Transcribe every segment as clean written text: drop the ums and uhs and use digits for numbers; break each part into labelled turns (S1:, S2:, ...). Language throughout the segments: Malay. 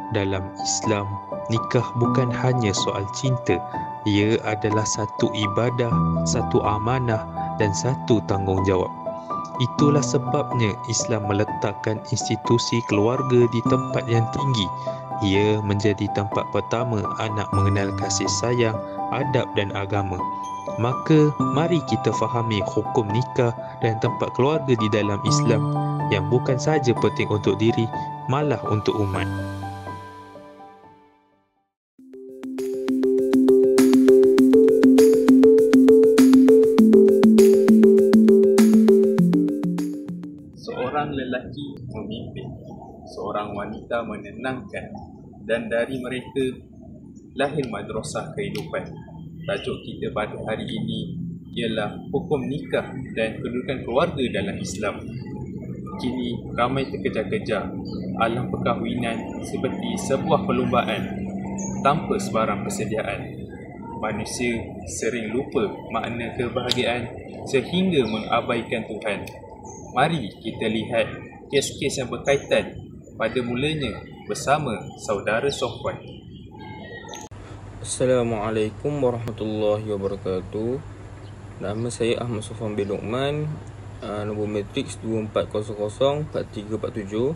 S1: Dalam Islam, nikah bukan hanya soal cinta. Ia adalah satu ibadah, satu amanah dan satu tanggungjawab. Itulah sebabnya Islam meletakkan institusi keluarga di tempat yang tinggi. Ia menjadi tempat pertama anak mengenal kasih sayang, adab dan agama. Maka, mari kita fahami hukum nikah dan tempat keluarga di dalam Islam yang bukan sahaja penting untuk diri, malah untuk umat.
S2: Seorang lelaki memimpin, seorang wanita menenangkan, dan dari mereka lahir madrasah kehidupan. Tajuk kita pada hari ini ialah hukum nikah dan kedudukan keluarga dalam Islam. Kini ramai terkejar-kejar alam perkahwinan seperti sebuah perlombaan tanpa sebarang persediaan. Manusia sering lupa makna kebahagiaan sehingga mengabaikan Tuhan. Mari kita lihat kes-kes yang berkaitan pada mulanya bersama saudara Sofwan.
S3: Assalamualaikum warahmatullahi wabarakatuh. Nama saya Ahmad Sofwan bin Luqman, nombor matriks 24004347.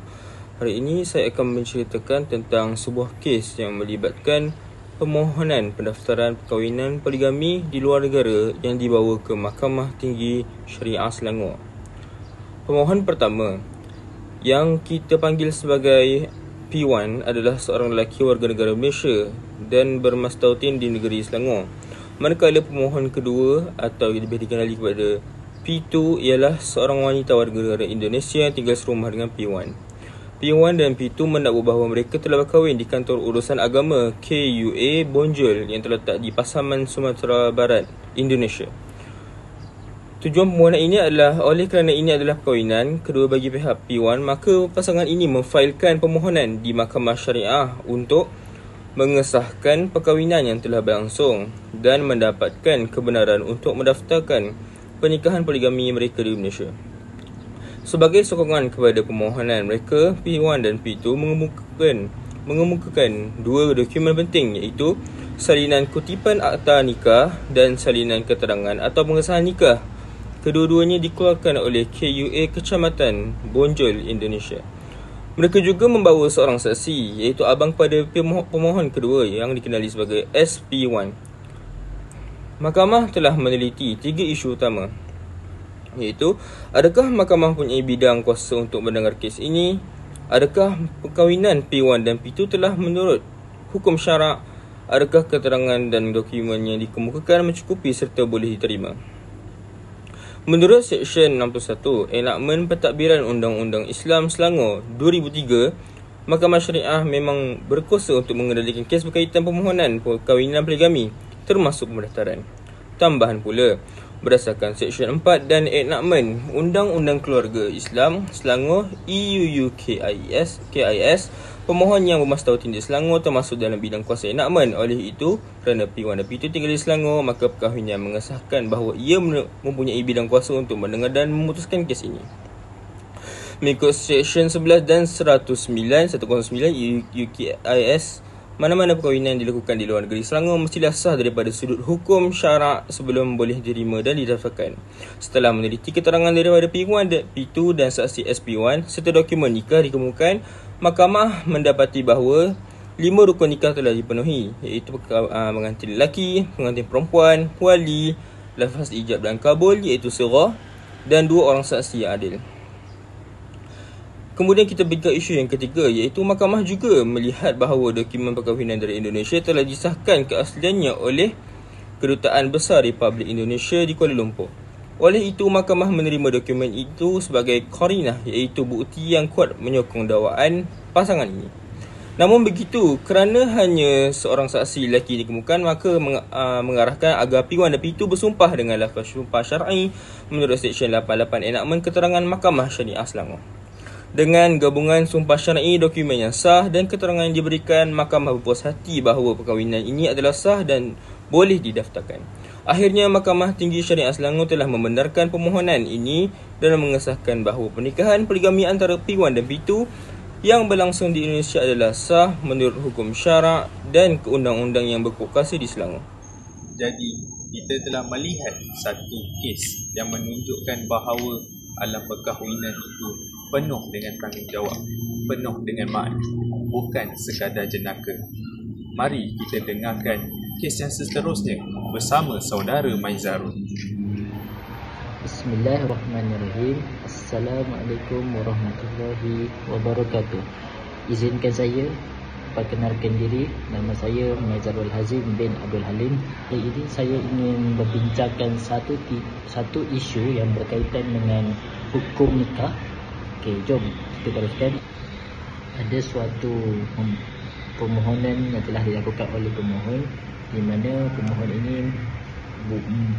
S3: Hari ini saya akan menceritakan tentang sebuah kes yang melibatkan permohonan pendaftaran perkahwinan poligami di luar negara yang dibawa ke Mahkamah Tinggi Syariah Selangor. Pemohon pertama yang kita panggil sebagai P1 adalah seorang lelaki warga negara Malaysia dan bermastautin di negeri Selangor. Manakala pemohon kedua atau lebih dikenali kepada P2 ialah seorang wanita warga negara Indonesia yang tinggal serumah dengan P1. P1 dan P2 mendakwa bahawa mereka telah berkahwin di kantor urusan agama KUA Bonjol yang terletak di Pasaman, Sumatera Barat, Indonesia. Tujuan permohonan ini adalah oleh kerana ini adalah perkahwinan kedua bagi pihak P1, maka pasangan ini memfailkan permohonan di Mahkamah Syariah untuk mengesahkan perkahwinan yang telah berlangsung dan mendapatkan kebenaran untuk mendaftarkan pernikahan poligami mereka di Malaysia. Sebagai sokongan kepada permohonan mereka, P1 dan P2 mengemukakan dua dokumen penting, iaitu salinan kutipan akta nikah dan salinan keterangan atau pengesahan nikah. Kedua-duanya dikeluarkan oleh KUA Kecamatan Bonjol, Indonesia. Mereka juga membawa seorang saksi, iaitu abang pada pemohon kedua yang dikenali sebagai SP1. Mahkamah telah meneliti 3 isu utama, iaitu adakah mahkamah mempunyai bidang kuasa untuk mendengar kes ini, adakah perkahwinan P1 dan P2 telah menurut hukum syarak, adakah keterangan dan dokumen yang dikemukakan mencukupi serta boleh diterima. Menurut Seksyen 61 Enakmen Pentadbiran Undang-Undang Islam Selangor 2003, Mahkamah Syariah memang berkuasa untuk mengendalikan kes berkaitan permohonan perkahwinan poligami termasuk pendaftaran. Tambahan pula, berdasarkan Seksyen 4 dan Enakmen Undang-Undang Keluarga Islam Selangor EUU-KIS, pemohon yang bermastautin di Selangor termasuk dalam bidang kuasa enakmen. Oleh itu, kerana P1 dan P2 tinggal di Selangor, maka perkahwinan mengesahkan bahawa ia mempunyai bidang kuasa untuk mendengar dan memutuskan kes ini. Mengikut Seksyen 11 dan 109 EUU-KIS, mana-mana perkahwinan dilakukan di luar negeri Selangor mestilah sah daripada sudut hukum syarak sebelum boleh diterima dan didaftarkan. Setelah meneliti keterangan daripada P1 dan P2 dan saksi SP1 serta dokumen nikah dikemukakan, mahkamah mendapati bahawa 5 rukun nikah telah dipenuhi, iaitu pengantin lelaki, pengantin perempuan, wali, lafaz ijab dan kabul iaitu sirah, dan 2 orang saksi yang adil. Kemudian kita pergi ke isu yang ketiga, iaitu mahkamah juga melihat bahawa dokumen perkahwinan dari Indonesia telah disahkan keasliannya oleh Kedutaan Besar Republik Indonesia di Kuala Lumpur. Oleh itu, mahkamah menerima dokumen itu sebagai qarinah, iaitu bukti yang kuat menyokong dakwaan pasangan ini. Namun begitu, kerana hanya seorang saksi lelaki dikemukakan, maka mengarahkan agar P1 dan P2 bersumpah dengan lafaz sumpah syar'i menurut Seksyen 88 Enakmen Keterangan Mahkamah Syariah Selangor. Dengan gabungan sumpah syar'i, dokumen yang sah dan keterangan yang diberikan, mahkamah berpuas hati bahawa perkahwinan ini adalah sah dan boleh didaftarkan. Akhirnya, Mahkamah Tinggi Syariah Selangor telah membenarkan permohonan ini dan mengesahkan bahawa pernikahan poligami antara P1 dan P2 yang berlangsung di Indonesia adalah sah menurut hukum syarak dan undang-undang yang berkuasa di Selangor.
S2: Jadi, kita telah melihat satu kes yang menunjukkan bahawa alam perkahwinan itu penuh dengan tanggungjawab, penuh dengan makna, bukan sekadar jenaka. Mari kita dengarkan kes yang seterusnya bersama saudara Maizarun.
S4: Bismillahirrahmanirrahim. Assalamualaikum warahmatullahi wabarakatuh. Izinkan saya perkenalkan diri. Nama saya Maizarul Hazim bin Abdul Halim. Hari ini saya ingin membincangkan satu isu yang berkaitan dengan hukum nikah. Okey, jom kita teruskan. Ada suatu permohonan yang telah dilakukan oleh pemohon, di mana pemohon ini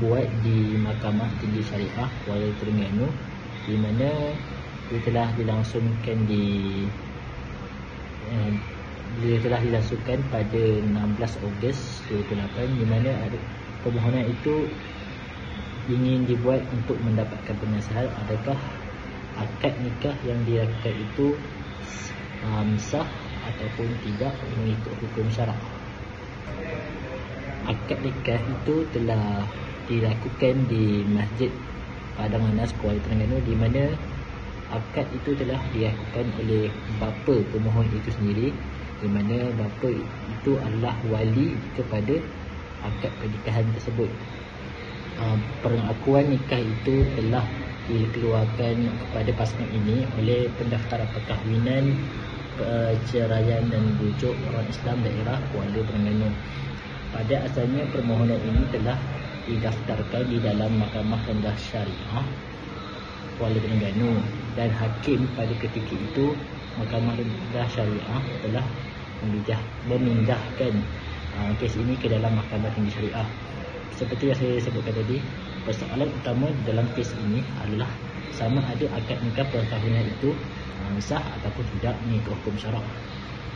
S4: buat di Mahkamah Tinggi Syariah Kuala Terengganu, di mana dia telah dilangsungkan pada 16 Ogos 2008, di mana permohonan itu ingin dibuat untuk mendapatkan penasihat adakah akad nikah yang dilakukan itu sah ataupun tidak mengikut hukum syarak. Akad nikah itu telah dilakukan di Masjid Padang Anas Kuala Terengganu, di mana akad itu telah dilakukan oleh bapa pemohon itu sendiri, di mana bapa itu adalah wali kepada akad pernikahan tersebut. Pengakuan nikah itu telah dikeluarkan kepada pasangan ini oleh Pendaftaran Perkahwinan, Perceraian dan Rujuk Orang Islam Daerah Kuala Terengganu. Pada asalnya permohonan ini telah didaftarkan di dalam Mahkamah Rendah Syariah Kuala Terengganu, dan hakim pada ketika itu Mahkamah Rendah Syariah telah memindahkan kes ini ke dalam Mahkamah Tinggi Syariah. Seperti yang saya sebutkan tadi, persoalan utama dalam kes ini adalah sama ada akad nikah perkahwinan itu sah ataupun tidak mengikut hukum syarak.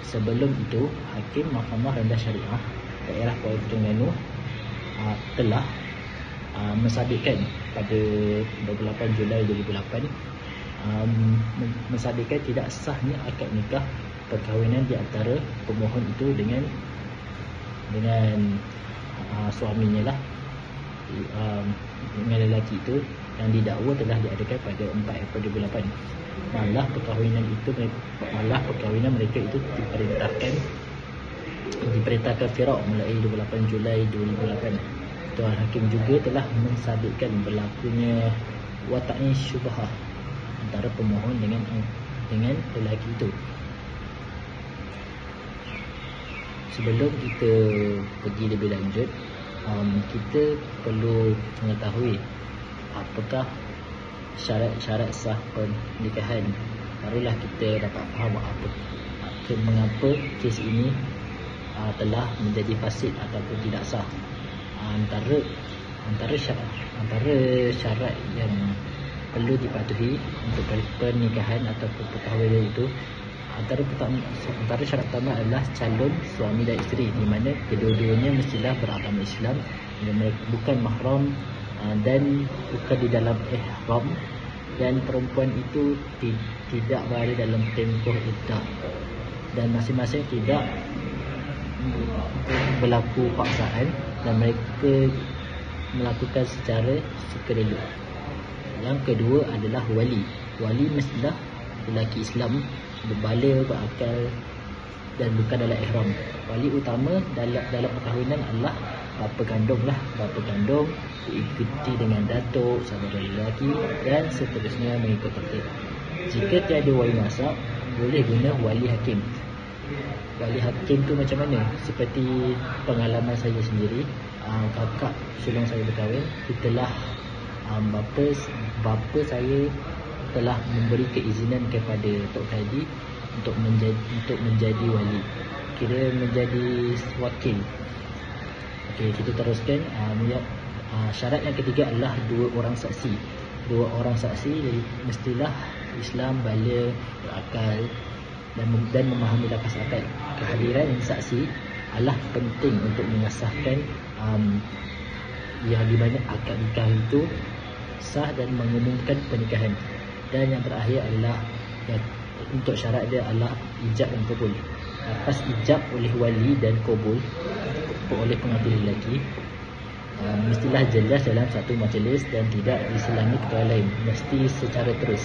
S4: Sebelum itu, hakim Mahkamah Rendah Syariah Daerah Kuala Terengganu telah mensabitkan pada 28 Julai 2008 mensabitkan tidak sahnya akad nikah perkahwinan di antara pemohon itu dengan suaminya lah, dengan lelaki itu yang didakwa telah diadakan pada 4 April 2008. Malah perkahwinan mereka itu diperintahkan firak mulai 28 Julai 2008. Tuan Hakim juga telah mensabitkan berlakunya wataknya syubhah antara pemohon dengan lelaki itu. Sebelum kita pergi lebih lanjut, kita perlu mengetahui apakah syarat-syarat sah pernikahan. Barulah kita dapat faham mengapa kes ini telah menjadi fasid ataupun tidak sah. Antara syarat yang perlu dipatuhi untuk pernikahan ataupun perkahwinan itu, antara syarat pertama adalah calon suami dan isteri, di mana kedua-duanya mestilah beragama Islam, bukan mahram dan bukan di dalam ihram, dan perempuan itu tidak berada dalam tempoh iddah, dan masing-masing tidak berlaku paksaan dan mereka melakukan secara sukarela. Yang kedua adalah wali. Wali mestilah lelaki Islam, berbalik, berakal dan bukan dalam ihram. Wali utama dalam perkahwinan adalah bapa kandung lah. Bapa kandung diikuti dengan datuk, saudara lelaki dan seterusnya mengikut tertib. Jika tiada wali nasab, boleh guna wali hakim. Wali hakim tu macam mana? Seperti pengalaman saya sendiri, kakak sulung saya berkahwin, itulah bapa saya telah memberi keizinan kepada Tok Haji untuk menjadi wali, kira menjadi wakil. Okey, kita teruskan. Syarat yang ketiga adalah dua orang saksi. Dua orang saksi mestilah Islam, balik, berakal dan memahami lafaz akad. Kehadiran saksi adalah penting untuk mengesahkan yang di mana akad nikah itu sah dan mengumumkan pernikahan. Dan yang terakhir adalah untuk syarat dia adalah ijab dan kabul. Lepas ijab oleh wali dan kabul oleh pengantin lelaki, mestilah jelas dalam satu majlis dan tidak diselangi ketua lain, mesti secara terus.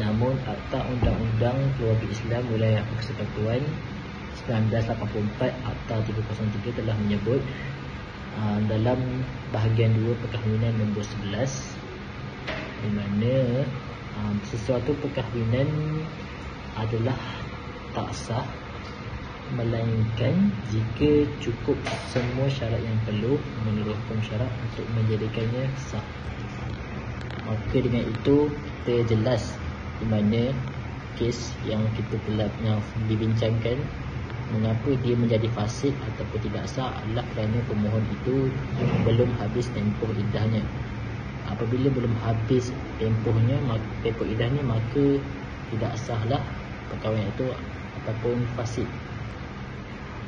S4: Namun Akta Undang-Undang Keluarga Islam Wilayah Persekutuan 1984 Akta 303 telah menyebut dalam bahagian 2 perkahwinan nombor 11, di mana sesuatu perkahwinan adalah tak sah melainkan jika cukup semua syarat yang perlu menurut hukum syarak untuk menjadikannya sah. Maka dengan itu kita jelas di mana kes yang kita telah dibincangkan, mengapa dia menjadi fasid ataupun tidak sah adalah kerana pemohon itu belum habis tempoh iddahnya. Apabila belum habis tempoh iddahnya, maka tidak sahlah perkahwinan itu ataupun fasid.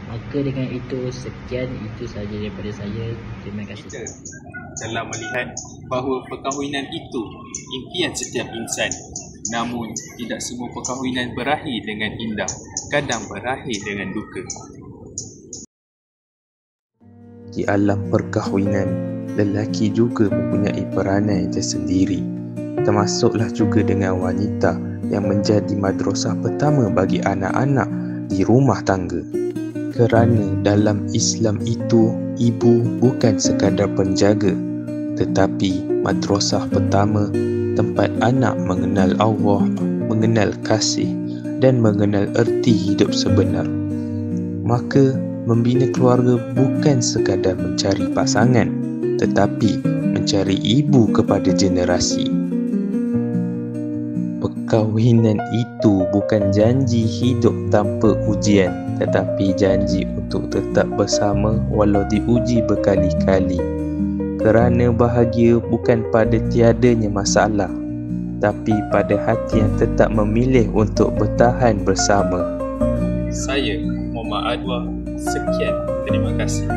S4: Maka dengan itu sekian, itu sahaja daripada saya. Terima kasih.
S2: Kita telah melihat bahawa perkahwinan itu impian setiap insan. Namun tidak semua perkahwinan berakhir dengan indah, kadang berakhir dengan duka.
S1: Di alam perkahwinan, lelaki juga mempunyai peranan tersendiri. Termasuklah juga dengan wanita yang menjadi madrasah pertama bagi anak-anak di rumah tangga. Kerana dalam Islam itu, ibu bukan sekadar penjaga, tetapi madrasah pertama tempat anak mengenal Allah, mengenal kasih dan mengenal erti hidup sebenar. Maka membina keluarga bukan sekadar mencari pasangan, tetapi mencari ibu kepada generasi. Perkahwinan itu bukan janji hidup tanpa ujian, tetapi janji untuk tetap bersama walau diuji berkali-kali. Kerana bahagia bukan pada tiadanya masalah, tapi pada hati yang tetap memilih untuk bertahan bersama.
S2: Saya Muhammad Adwa, sekian, terima kasih.